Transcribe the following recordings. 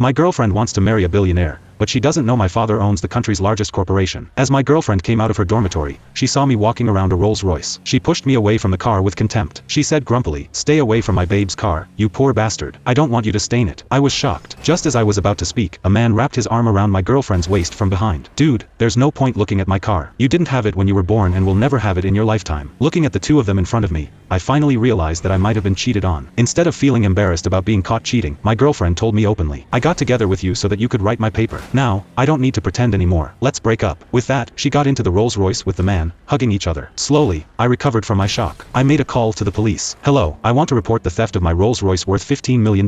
My girlfriend wants to marry a billionaire, but she doesn't know my father owns the country's largest corporation. As my girlfriend came out of her dormitory, she saw me walking around a Rolls-Royce. She pushed me away from the car with contempt. She said grumpily, "Stay away from my babe's car, you poor bastard. I don't want you to stain it." I was shocked. Just as I was about to speak, a man wrapped his arm around my girlfriend's waist from behind. "Dude, there's no point looking at my car. You didn't have it when you were born and will never have it in your lifetime." Looking at the two of them in front of me, I finally realized that I might have been cheated on. Instead of feeling embarrassed about being caught cheating, my girlfriend told me openly, "I got together with you so that you could write my paper. Now, I don't need to pretend anymore. Let's break up." With that, she got into the Rolls-Royce with the man, hugging each other. Slowly, I recovered from my shock. I made a call to the police. "Hello, I want to report the theft of my Rolls-Royce worth $15 million.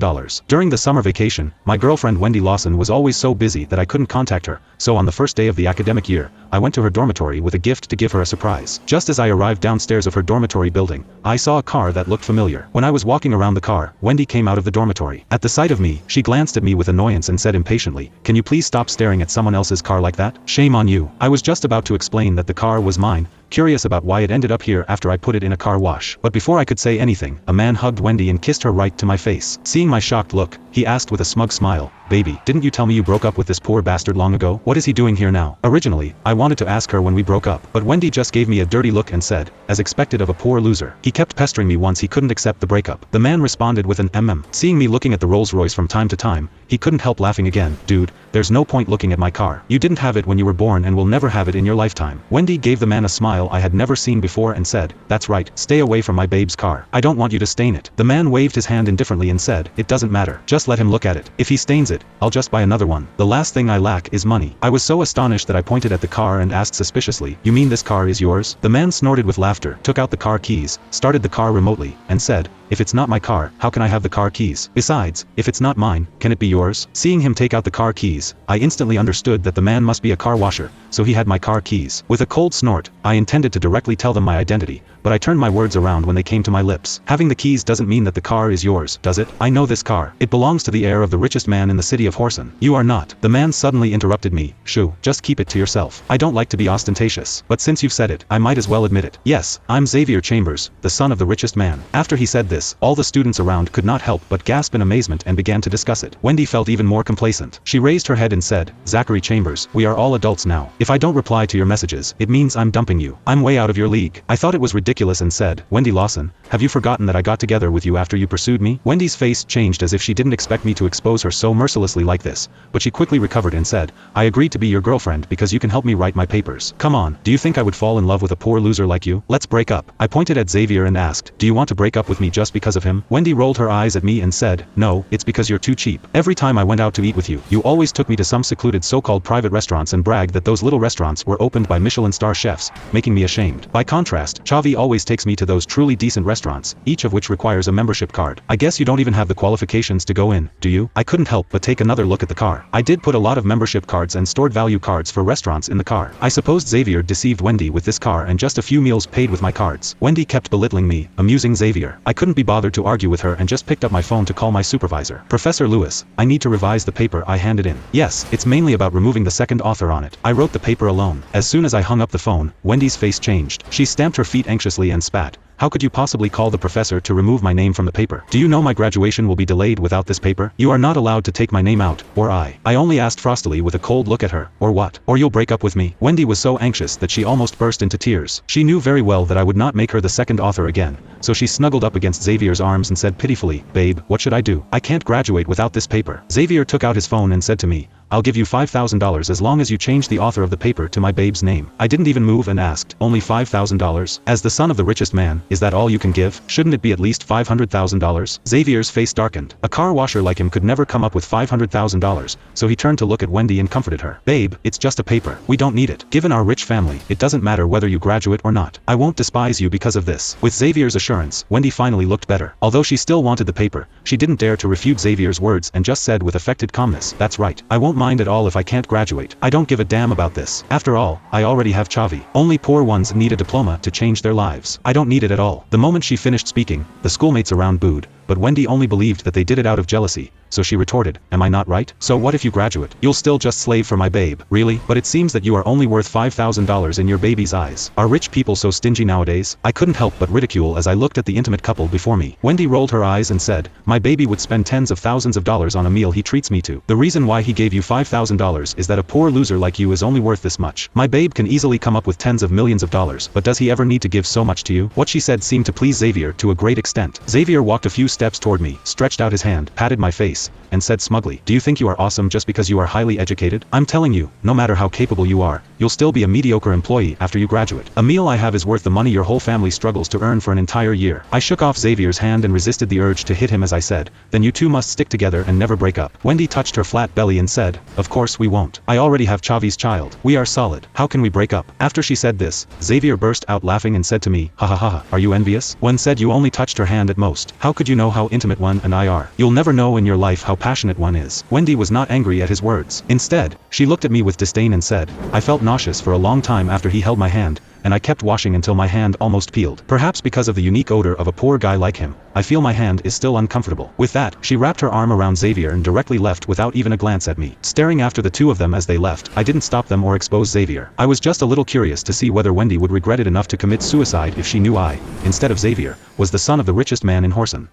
During the summer vacation, my girlfriend Wendy Lawson was always so busy that I couldn't contact her, so on the first day of the academic year, I went to her dormitory with a gift to give her a surprise. Just as I arrived downstairs of her dormitory building, I saw a car that looked familiar. When I was walking around the car, Wendy came out of the dormitory. At the sight of me, she glanced at me with annoyance and said impatiently, "Can you please stop staring at someone else's car like that? Shame on you." I was just about to explain that the car was mine, curious about why it ended up here after I put it in a car wash. But before I could say anything, a man hugged Wendy and kissed her right to my face. Seeing my shocked look, he asked with a smug smile, "Baby, didn't you tell me you broke up with this poor bastard long ago? What is he doing here now?" Originally, I wanted to ask her when we broke up, but Wendy just gave me a dirty look and said, as expected of a poor loser, "He kept pestering me once he couldn't accept the breakup." The man responded with an Seeing me looking at the Rolls-Royce from time to time, he couldn't help laughing again. "Dude, there's no point looking at my car. You didn't have it when you were born and will never have it in your lifetime." Wendy gave the man a smile I had never seen before and said, "That's right, stay away from my babe's car. I don't want you to stain it." The man waved his hand indifferently and said, "It doesn't matter. Just let him look at it. If he stains it, I'll just buy another one. The last thing I lack is money." I was so astonished that I pointed at the car and asked suspiciously, "You mean this car is yours?" The man snorted with laughter, took out the car keys, started the car remotely, and said, "If it's not my car, how can I have the car keys? Besides, if it's not mine, can it be yours?" Seeing him take out the car keys, I instantly understood that the man must be a car washer, so he had my car keys. With a cold snort, I intended to directly tell them my identity, but I turned my words around when they came to my lips. "Having the keys doesn't mean that the car is yours, does it? I know this car. It belongs to the heir of the richest man in the city of Horsen. You are not." The man suddenly interrupted me. "Shoo, just keep it to yourself. I don't like to be ostentatious, but since you've said it, I might as well admit it. Yes, I'm Xavier Chambers, the son of the richest man." After he said this, all the students around could not help but gasp in amazement and began to discuss it. Wendy felt even more complacent. She raised her head and said, "Zachary Chambers, we are all adults now. If I don't reply to your messages, it means I'm dumping you. I'm way out of your league." I thought it was ridiculous and said, "Wendy Lawson, have you forgotten that I got together with you after you pursued me?" Wendy's face changed as if she didn't expect me to expose her so mercilessly like this, but she quickly recovered and said, "I agreed to be your girlfriend because you can help me write my papers. Come on, do you think I would fall in love with a poor loser like you? Let's break up." I pointed at Xavier and asked, "Do you want to break up with me just because of him?" Wendy rolled her eyes at me and said, "No, it's because you're too cheap. Every time I went out to eat with you, you always took me to some secluded so-called private restaurants and bragged that those little restaurants were opened by Michelin star chefs, making me ashamed. By contrast, Chavi always takes me to those truly decent restaurants, each of which requires a membership card. I guess you don't even have the qualifications to go in, do you?" I couldn't help but take another look at the car. I did put a lot of membership cards and stored value cards for restaurants in the car. I supposed Xavier deceived Wendy with this car and just a few meals paid with my cards. Wendy kept belittling me, amusing Xavier. I couldn't be bothered to argue with her and just picked up my phone to call my supervisor. "Professor Lewis, I need to revise the paper I handed in." "Yes, it's mainly about removing the second author on it. I wrote the paper alone." As soon as I hung up the phone, Wendy's face changed. She stamped her feet anxiously and spat. "How could you possibly call the professor to remove my name from the paper? Do you know my graduation will be delayed without this paper? You are not allowed to take my name out, or I only asked frostily with a cold look at her, "Or what? Or you'll break up with me?" Wendy was so anxious that she almost burst into tears. She knew very well that I would not make her the second author again, so she snuggled up against Xavier's arms and said pitifully, "Babe, what should I do? I can't graduate without this paper." Xavier took out his phone and said to me, "I'll give you $5,000 as long as you change the author of the paper to my babe's name." I didn't even move and asked, "Only $5,000? As the son of the richest man, is that all you can give? Shouldn't it be at least $500,000? Xavier's face darkened. A car washer like him could never come up with $500,000, so he turned to look at Wendy and comforted her. "Babe, it's just a paper. We don't need it. Given our rich family, it doesn't matter whether you graduate or not. I won't despise you because of this." With Xavier's assurance, Wendy finally looked better. Although she still wanted the paper, she didn't dare to refute Xavier's words and just said with affected calmness, "That's right. I won't mind at all if I can't graduate. I don't give a damn about this. After all, I already have Chavi. Only poor ones need a diploma to change their lives. I don't need it at all." The moment she finished speaking, the schoolmates around booed, but Wendy only believed that they did it out of jealousy, so she retorted, am I not right? So what if you graduate? You'll still just slave for my babe. Really? But it seems that you are only worth $5,000 in your baby's eyes. Are rich people so stingy nowadays? I couldn't help but ridicule as I looked at the intimate couple before me. Wendy rolled her eyes and said, my baby would spend tens of thousands of dollars on a meal he treats me to. The reason why he gave you $5,000 is that a poor loser like you is only worth this much. My babe can easily come up with tens of millions of dollars, but does he ever need to give so much to you? What she said seemed to please Xavier to a great extent. Xavier walked a few steps toward me, stretched out his hand, patted my face, and said smugly, do you think you are awesome just because you are highly educated? I'm telling you, no matter how capable you are, you'll still be a mediocre employee after you graduate. A meal I have is worth the money your whole family struggles to earn for an entire year. I shook off Xavier's hand and resisted the urge to hit him as I said, then you two must stick together and never break up. Wendy touched her flat belly and said, of course we won't. I already have Chavi's child. We are solid. How can we break up? After she said this, Xavier burst out laughing and said to me, ha ha ha, are you envious? One said you only touched her hand at most. How could you know how intimate one and I are? You'll never know in your life how passionate one is. Wendy was not angry at his words. Instead, she looked at me with disdain and said, I felt nauseous for a long time after he held my hand, and I kept washing until my hand almost peeled. Perhaps because of the unique odor of a poor guy like him, I feel my hand is still uncomfortable. With that, she wrapped her arm around Xavier and directly left without even a glance at me. Staring after the two of them as they left, I didn't stop them or expose Xavier. I was just a little curious to see whether Wendy would regret it enough to commit suicide if she knew I, instead of Xavier, was the son of the richest man in Horsen.